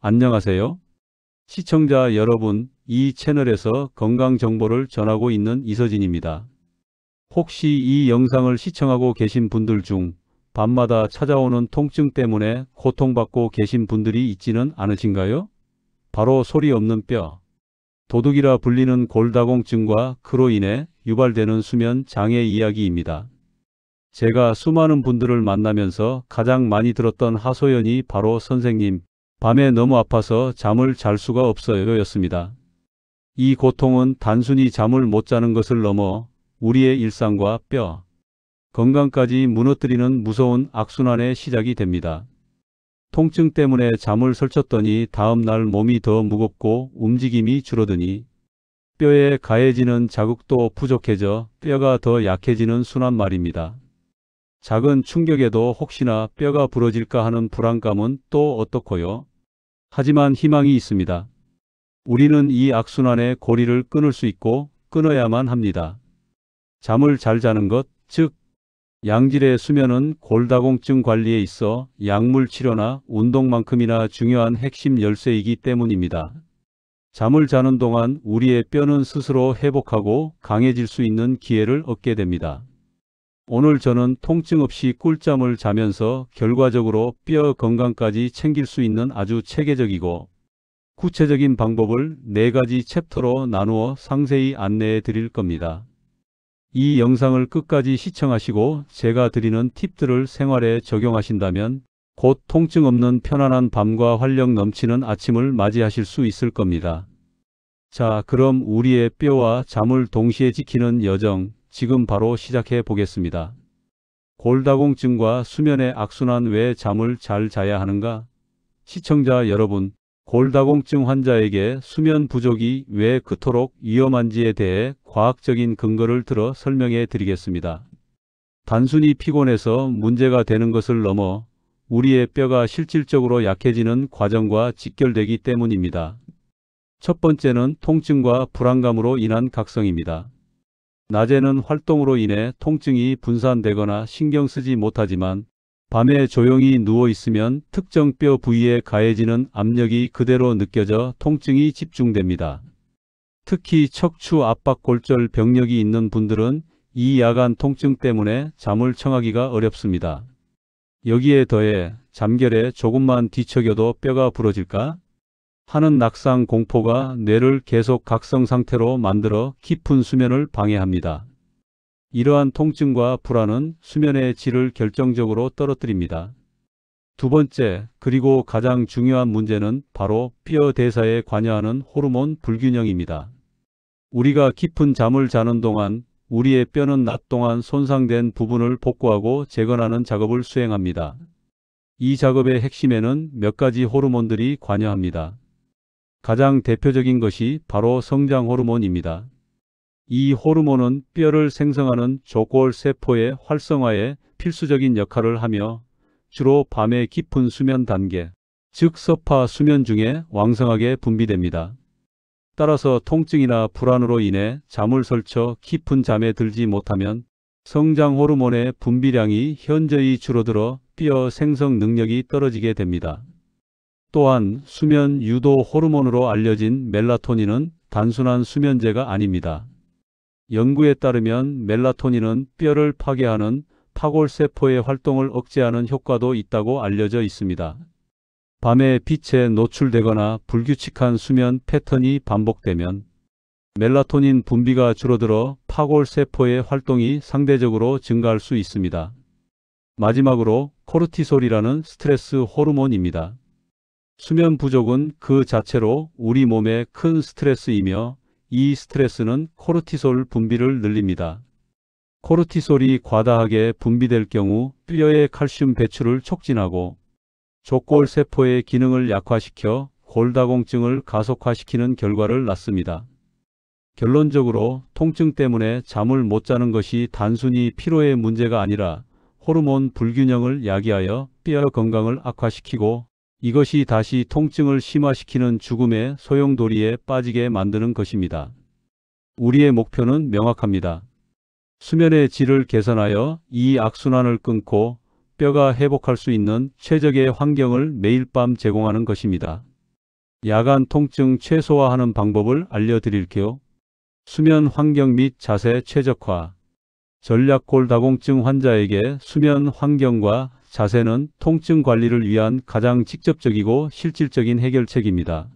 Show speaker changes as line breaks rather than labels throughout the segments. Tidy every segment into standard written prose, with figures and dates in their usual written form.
안녕하세요. 시청자 여러분, 이 채널에서 건강 정보를 전하고 있는 이서진입니다. 혹시 이 영상을 시청하고 계신 분들 중 밤마다 찾아오는 통증 때문에 고통받고 계신 분들이 있지는 않으신가요? 바로 소리 없는 뼈, 도둑이라 불리는 골다공증과 그로 인해 유발되는 수면 장애 이야기입니다. 제가 수많은 분들을 만나면서 가장 많이 들었던 하소연이 바로 선생님, 밤에 너무 아파서 잠을 잘 수가 없어요 였습니다. 이 고통은 단순히 잠을 못 자는 것을 넘어 우리의 일상과 뼈, 건강까지 무너뜨리는 무서운 악순환의 시작이 됩니다. 통증 때문에 잠을 설쳤더니 다음 날 몸이 더 무겁고 움직임이 줄어드니 뼈에 가해지는 자극도 부족해져 뼈가 더 약해지는 순환 말입니다. 작은 충격에도 혹시나 뼈가 부러질까 하는 불안감은 또 어떻고요? 하지만 희망이 있습니다. 우리는 이 악순환의 고리를 끊을 수 있고 끊어야만 합니다. 잠을 잘 자는 것, 즉 양질의 수면은 골다공증 관리에 있어 약물 치료나 운동만큼이나 중요한 핵심 열쇠이기 때문입니다. 잠을 자는 동안 우리의 뼈는 스스로 회복하고 강해질 수 있는 기회를 얻게 됩니다. 오늘 저는 통증 없이 꿀잠을 자면서 결과적으로 뼈 건강까지 챙길 수 있는 아주 체계적이고 구체적인 방법을 4가지 챕터로 나누어 상세히 안내해 드릴 겁니다. 이 영상을 끝까지 시청하시고 제가 드리는 팁들을 생활에 적용하신다면 곧 통증 없는 편안한 밤과 활력 넘치는 아침을 맞이하실 수 있을 겁니다. 자, 그럼 우리의 뼈와 잠을 동시에 지키는 여정, 지금 바로 시작해 보겠습니다. 골다공증과 수면의 악순환, 왜 잠을 잘 자야 하는가? 시청자 여러분, 골다공증 환자에게 수면 부족이 왜 그토록 위험한지에 대해 과학적인 근거를 들어 설명해 드리겠습니다. 단순히 피곤해서 문제가 되는 것을 넘어 우리의 뼈가 실질적으로 약해지는 과정과 직결되기 때문입니다. 첫 번째는 통증과 불안감으로 인한 각성입니다. 낮에는 활동으로 인해 통증이 분산되거나 신경 쓰지 못하지만 밤에 조용히 누워 있으면 특정 뼈 부위에 가해지는 압력이 그대로 느껴져 통증이 집중됩니다. 특히 척추 압박 골절 병력이 있는 분들은 이 야간 통증 때문에 잠을 청하기가 어렵습니다. 여기에 더해 잠결에 조금만 뒤척여도 뼈가 부러질까 하는 낙상 공포가 뇌를 계속 각성 상태로 만들어 깊은 수면을 방해합니다. 이러한 통증과 불안은 수면의 질을 결정적으로 떨어뜨립니다. 두 번째, 그리고 가장 중요한 문제는 바로 뼈 대사에 관여하는 호르몬 불균형입니다. 우리가 깊은 잠을 자는 동안 우리의 뼈는 낮 동안 손상된 부분을 복구하고 재건하는 작업을 수행합니다. 이 작업의 핵심에는 몇 가지 호르몬들이 관여합니다. 가장 대표적인 것이 바로 성장 호르몬입니다. 이 호르몬은 뼈를 생성하는 조골세포의 활성화에 필수적인 역할을 하며 주로 밤의 깊은 수면 단계, 즉 서파 수면 중에 왕성하게 분비됩니다. 따라서 통증이나 불안으로 인해 잠을 설쳐 깊은 잠에 들지 못하면 성장 호르몬의 분비량이 현저히 줄어들어 뼈 생성 능력이 떨어지게 됩니다. 또한 수면 유도 호르몬으로 알려진 멜라토닌은 단순한 수면제가 아닙니다. 연구에 따르면 멜라토닌은 뼈를 파괴하는 파골세포의 활동을 억제하는 효과도 있다고 알려져 있습니다. 밤에 빛에 노출되거나 불규칙한 수면 패턴이 반복되면 멜라토닌 분비가 줄어들어 파골세포의 활동이 상대적으로 증가할 수 있습니다. 마지막으로 코르티솔이라는 스트레스 호르몬입니다. 수면 부족은 그 자체로 우리 몸에 큰 스트레스이며 이 스트레스는 코르티솔 분비를 늘립니다. 코르티솔이 과다하게 분비될 경우 뼈의 칼슘 배출을 촉진하고 족골세포의 기능을 약화시켜 골다공증을 가속화시키는 결과를 낳습니다. 결론적으로 통증 때문에 잠을 못 자는 것이 단순히 피로의 문제가 아니라 호르몬 불균형을 야기하여 뼈 건강을 악화시키고 이것이 다시 통증을 심화시키는 죽음의 소용돌이에 빠지게 만드는 것입니다. 우리의 목표는 명확합니다. 수면의 질을 개선하여 이 악순환을 끊고 뼈가 회복할 수 있는 최적의 환경을 매일 밤 제공하는 것입니다. 야간 통증 최소화하는 방법을 알려드릴게요. 수면 환경 및 자세 최적화. 전략 골다공증 환자에게 수면 환경과 자세는 통증 관리를 위한 가장 직접적이고 실질적인 해결책입니다.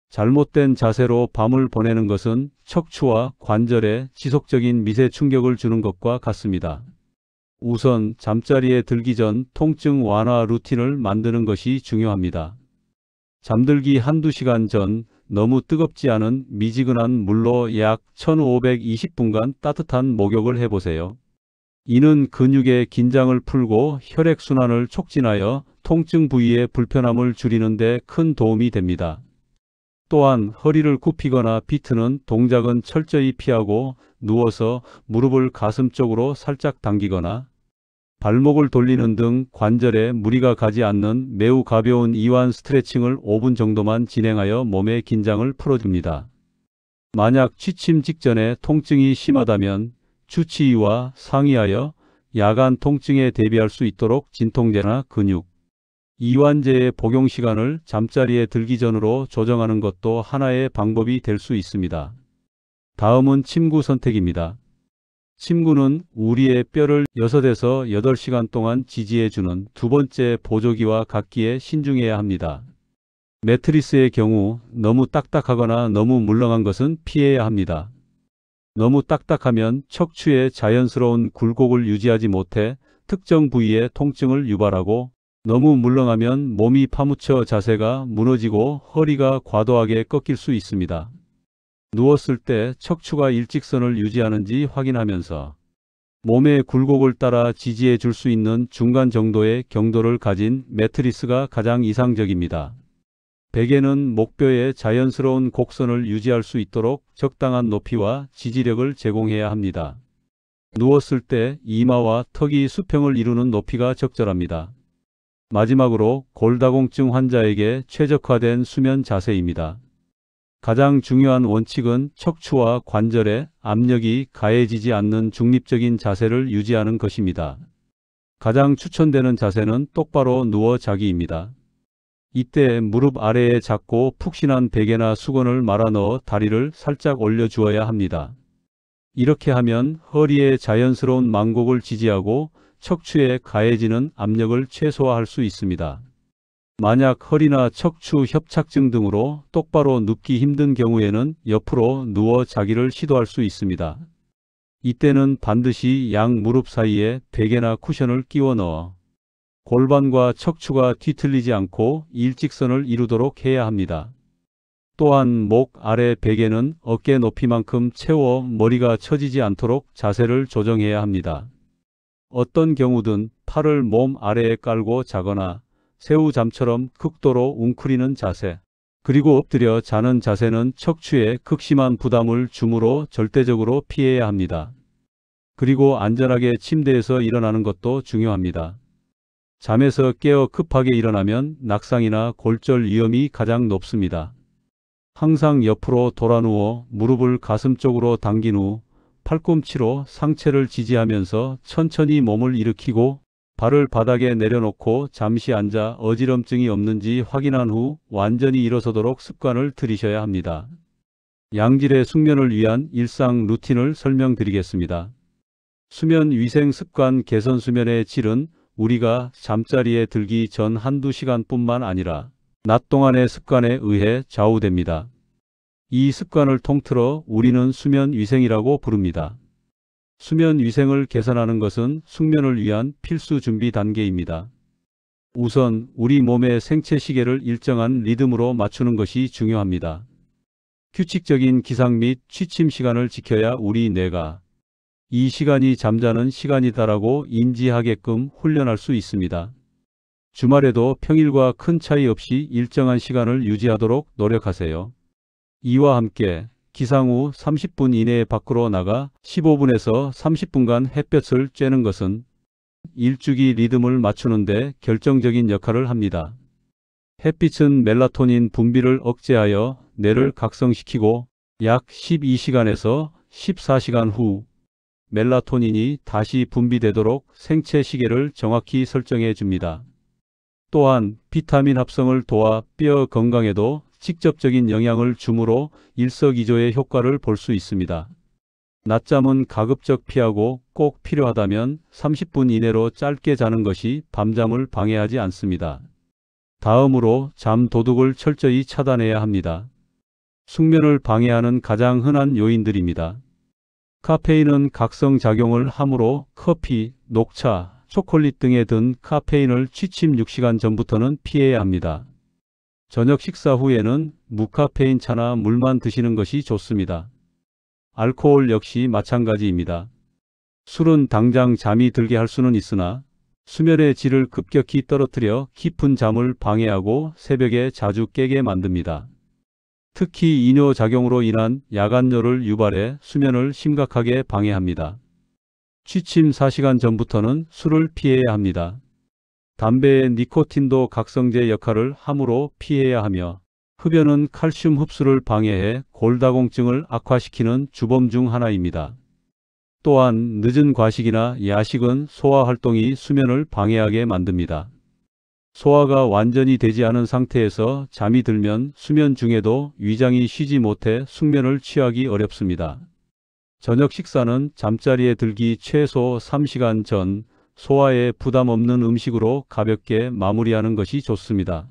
잘못된 자세로 밤을 보내는 것은 척추와 관절에 지속적인 미세 충격을 주는 것과 같습니다. 우선 잠자리에 들기 전 통증 완화 루틴을 만드는 것이 중요합니다. 잠들기 한두 시간 전 너무 뜨겁지 않은 미지근한 물로 약 1520분간 따뜻한 목욕을 해보세요. 이는 근육의 긴장을 풀고 혈액순환을 촉진하여 통증 부위의 불편함을 줄이는 데 큰 도움이 됩니다. 또한 허리를 굽히거나 비트는 동작은 철저히 피하고 누워서 무릎을 가슴 쪽으로 살짝 당기거나 발목을 돌리는 등 관절에 무리가 가지 않는 매우 가벼운 이완 스트레칭을 5분 정도만 진행하여 몸의 긴장을 풀어줍니다. 만약 취침 직전에 통증이 심하다면 주치의와 상의하여 야간 통증에 대비할 수 있도록 진통제나 근육 이완제의 복용 시간을 잠자리에 들기 전으로 조정하는 것도 하나의 방법이 될 수 있습니다. 다음은 침구 선택입니다. 침구는 우리의 뼈를 6에서 8시간 동안 지지해주는 두 번째 보조기와 같기에 신중해야 합니다. 매트리스의 경우 너무 딱딱하거나 너무 물렁한 것은 피해야 합니다. 너무 딱딱하면 척추의 자연스러운 굴곡을 유지하지 못해 특정 부위의 통증을 유발하고 너무 물렁하면 몸이 파묻혀 자세가 무너지고 허리가 과도하게 꺾일 수 있습니다. 누웠을 때 척추가 일직선을 유지하는지 확인하면서 몸의 굴곡을 따라 지지해 줄 수 있는 중간 정도의 경도를 가진 매트리스가 가장 이상적입니다. 베개는 목뼈의 자연스러운 곡선을 유지할 수 있도록 적당한 높이와 지지력을 제공해야 합니다. 누웠을 때 이마와 턱이 수평을 이루는 높이가 적절합니다. 마지막으로 골다공증 환자에게 최적화된 수면 자세입니다. 가장 중요한 원칙은 척추와 관절에 압력이 가해지지 않는 중립적인 자세를 유지하는 것입니다. 가장 추천되는 자세는 똑바로 누워 자기입니다. 이때 무릎 아래에 작고 푹신한 베개나 수건을 말아 넣어 다리를 살짝 올려주어야 합니다. 이렇게 하면 허리의 자연스러운 만곡을 지지하고 척추에 가해지는 압력을 최소화할 수 있습니다. 만약 허리나 척추 협착증 등으로 똑바로 눕기 힘든 경우에는 옆으로 누워 자기를 시도할 수 있습니다. 이때는 반드시 양 무릎 사이에 베개나 쿠션을 끼워 넣어 골반과 척추가 뒤틀리지 않고 일직선을 이루도록 해야 합니다. 또한 목 아래 베개는 어깨 높이만큼 채워 머리가 처지지 않도록 자세를 조정해야 합니다. 어떤 경우든 팔을 몸 아래에 깔고 자거나 새우잠처럼 극도로 웅크리는 자세, 그리고 엎드려 자는 자세는 척추에 극심한 부담을 주므로 절대적으로 피해야 합니다. 그리고 안전하게 침대에서 일어나는 것도 중요합니다. 잠에서 깨어 급하게 일어나면 낙상이나 골절 위험이 가장 높습니다. 항상 옆으로 돌아 누워 무릎을 가슴 쪽으로 당긴 후 팔꿈치로 상체를 지지하면서 천천히 몸을 일으키고 발을 바닥에 내려놓고 잠시 앉아 어지럼증이 없는지 확인한 후 완전히 일어서도록 습관을 들이셔야 합니다. 양질의 숙면을 위한 일상 루틴을 설명드리겠습니다. 수면 위생 습관 개선. 수면의 질은 우리가 잠자리에 들기 전 한두 시간뿐만 아니라 낮 동안의 습관에 의해 좌우됩니다. 이 습관을 통틀어 우리는 수면 위생이라고 부릅니다. 수면 위생을 개선하는 것은 숙면을 위한 필수 준비 단계입니다. 우선 우리 몸의 생체 시계를 일정한 리듬으로 맞추는 것이 중요합니다. 규칙적인 기상 및 취침 시간을 지켜야 우리 뇌가 이 시간이 잠자는 시간이다라고 인지하게끔 훈련할 수 있습니다. 주말에도 평일과 큰 차이 없이 일정한 시간을 유지하도록 노력하세요. 이와 함께 기상 후 30분 이내에 밖으로 나가 15분에서 30분간 햇볕을 쬐는 것은 일주기 리듬을 맞추는 데 결정적인 역할을 합니다. 햇빛은 멜라토닌 분비를 억제하여 뇌를 각성시키고 약 12시간에서 14시간 후 멜라토닌이 다시 분비되도록 생체 시계를 정확히 설정해 줍니다. 또한 비타민 합성을 도와 뼈 건강에도 직접적인 영향을 주므로 일석이조의 효과를 볼 수 있습니다. 낮잠은 가급적 피하고 꼭 필요하다면 30분 이내로 짧게 자는 것이 밤잠을 방해하지 않습니다. 다음으로 잠 도둑을 철저히 차단해야 합니다. 숙면을 방해하는 가장 흔한 요인들입니다. 카페인은 각성작용을 하므로 커피, 녹차, 초콜릿 등에 든 카페인을 취침 6시간 전부터는 피해야 합니다. 저녁 식사 후에는 무카페인 차나 물만 드시는 것이 좋습니다. 알코올 역시 마찬가지입니다. 술은 당장 잠이 들게 할 수는 있으나 수면의 질을 급격히 떨어뜨려 깊은 잠을 방해하고 새벽에 자주 깨게 만듭니다. 특히 이뇨작용으로 인한 야간뇨를 유발해 수면을 심각하게 방해합니다. 취침 4시간 전부터는 술을 피해야 합니다. 담배의 니코틴도 각성제 역할을 하므로 피해야 하며 흡연은 칼슘 흡수를 방해해 골다공증을 악화시키는 주범 중 하나입니다. 또한 늦은 과식이나 야식은 소화 활동이 수면을 방해하게 만듭니다. 소화가 완전히 되지 않은 상태에서 잠이 들면 수면 중에도 위장이 쉬지 못해 숙면을 취하기 어렵습니다. 저녁 식사는 잠자리에 들기 최소 3시간 전 소화에 부담 없는 음식으로 가볍게 마무리하는 것이 좋습니다.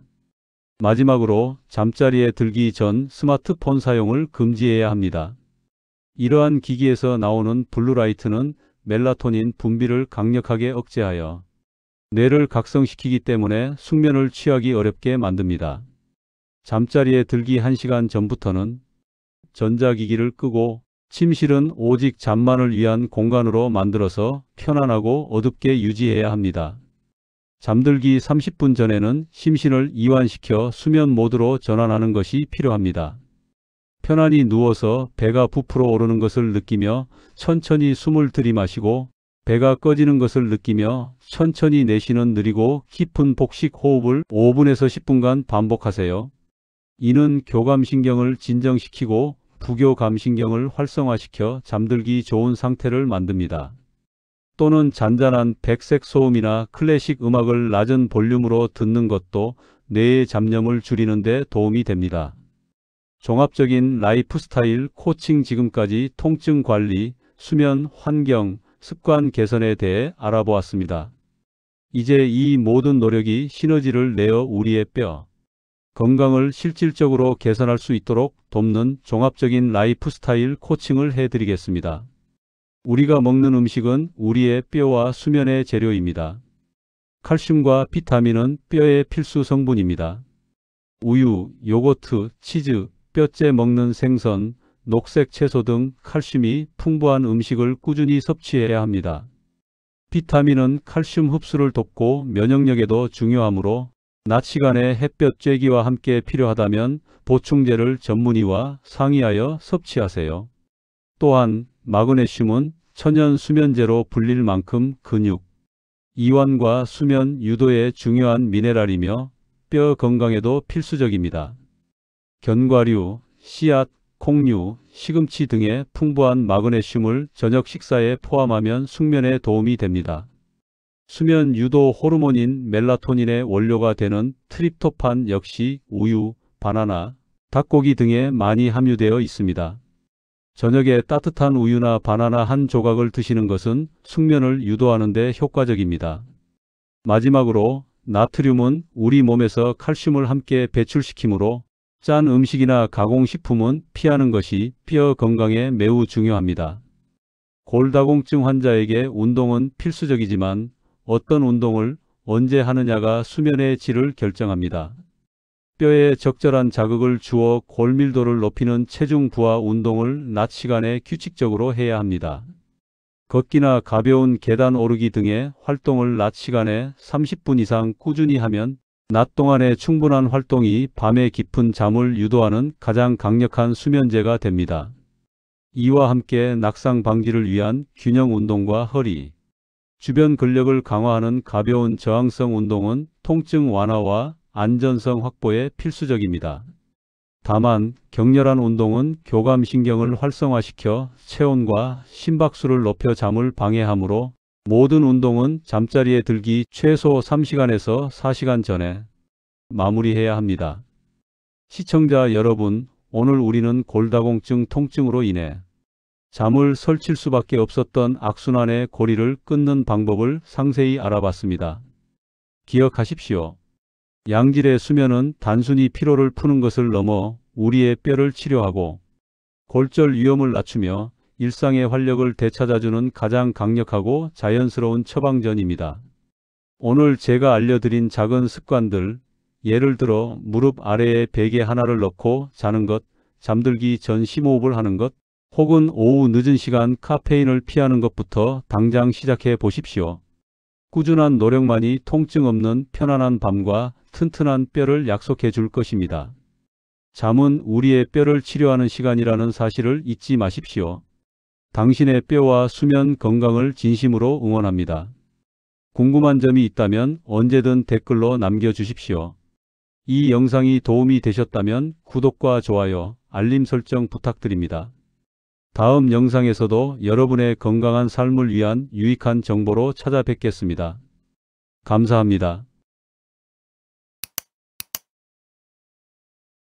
마지막으로 잠자리에 들기 전 스마트폰 사용을 금지해야 합니다. 이러한 기기에서 나오는 블루라이트는 멜라토닌 분비를 강력하게 억제하여 뇌를 각성시키기 때문에 숙면을 취하기 어렵게 만듭니다. 잠자리에 들기 1시간 전부터는 전자기기를 끄고 침실은 오직 잠만을 위한 공간으로 만들어서 편안하고 어둡게 유지해야 합니다. 잠들기 30분 전에는 심신을 이완시켜 수면 모드로 전환하는 것이 필요합니다. 편안히 누워서 배가 부풀어 오르는 것을 느끼며 천천히 숨을 들이마시고 배가 꺼지는 것을 느끼며 천천히 내쉬는 느리고 깊은 복식 호흡을 5분에서 10분간 반복하세요. 이는 교감신경을 진정시키고 부교감신경을 활성화시켜 잠들기 좋은 상태를 만듭니다. 또는 잔잔한 백색 소음이나 클래식 음악을 낮은 볼륨으로 듣는 것도 뇌의 잡념을 줄이는 데 도움이 됩니다. 종합적인 라이프 스타일 코칭 지금까지 통증 관리, 수면, 환경, 습관 개선에 대해 알아보았습니다. 이제 이 모든 노력이 시너지를 내어 우리의 뼈 건강을 실질적으로 개선할 수 있도록 돕는 종합적인 라이프 스타일 코칭을 해드리겠습니다. 우리가 먹는 음식은 우리의 뼈와 수면의 재료입니다. 칼슘과 비타민은 뼈의 필수 성분입니다. 우유, 요거트, 치즈, 뼈째 먹는 생선, 녹색 채소 등 칼슘이 풍부한 음식을 꾸준히 섭취해야 합니다. 비타민은 칼슘 흡수를 돕고 면역력에도 중요하므로 낮 시간에 햇볕 쬐기와 함께 필요하다면 보충제를 전문의와 상의하여 섭취하세요. 또한 마그네슘은 천연 수면제로 불릴 만큼 근육, 이완과 수면 유도에 중요한 미네랄이며 뼈 건강에도 필수적입니다. 견과류, 씨앗, 콩류, 시금치 등의 풍부한 마그네슘을 저녁 식사에 포함하면 숙면에 도움이 됩니다. 수면 유도 호르몬인 멜라토닌의 원료가 되는 트립토판 역시 우유, 바나나, 닭고기 등에 많이 함유되어 있습니다. 저녁에 따뜻한 우유나 바나나 한 조각을 드시는 것은 숙면을 유도하는 데 효과적입니다. 마지막으로 나트륨은 우리 몸에서 칼슘을 함께 배출시키므로 짠 음식이나 가공식품은 피하는 것이 뼈 건강에 매우 중요합니다. 골다공증 환자에게 운동은 필수적이지만 어떤 운동을 언제 하느냐가 수면의 질을 결정합니다. 뼈에 적절한 자극을 주어 골밀도를 높이는 체중 부하 운동을 낮 시간에 규칙적으로 해야 합니다. 걷기나 가벼운 계단 오르기 등의 활동을 낮 시간에 30분 이상 꾸준히 하면 낮 동안의 충분한 활동이 밤에 깊은 잠을 유도하는 가장 강력한 수면제가 됩니다. 이와 함께 낙상 방지를 위한 균형 운동과 허리, 주변 근력을 강화하는 가벼운 저항성 운동은 통증 완화와 안전성 확보에 필수적입니다. 다만 격렬한 운동은 교감신경을 활성화시켜 체온과 심박수를 높여 잠을 방해하므로 모든 운동은 잠자리에 들기 최소 3시간에서 4시간 전에 마무리해야 합니다. 시청자 여러분, 오늘 우리는 골다공증 통증으로 인해 잠을 설칠 수밖에 없었던 악순환의 고리를 끊는 방법을 상세히 알아봤습니다. 기억하십시오. 양질의 수면은 단순히 피로를 푸는 것을 넘어 우리의 뼈를 치료하고 골절 위험을 낮추며 일상의 활력을 되찾아주는 가장 강력하고 자연스러운 처방전입니다. 오늘 제가 알려드린 작은 습관들, 예를 들어 무릎 아래에 베개 하나를 넣고 자는 것, 잠들기 전 심호흡을 하는 것, 혹은 오후 늦은 시간 카페인을 피하는 것부터 당장 시작해 보십시오. 꾸준한 노력만이 통증 없는 편안한 밤과 튼튼한 뼈를 약속해 줄 것입니다. 잠은 우리의 뼈를 치료하는 시간이라는 사실을 잊지 마십시오. 당신의 뼈와 수면 건강을 진심으로 응원합니다. 궁금한 점이 있다면 언제든 댓글로 남겨주십시오. 이 영상이 도움이 되셨다면 구독과 좋아요, 알림 설정 부탁드립니다. 다음 영상에서도 여러분의 건강한 삶을 위한 유익한 정보로 찾아뵙겠습니다. 감사합니다.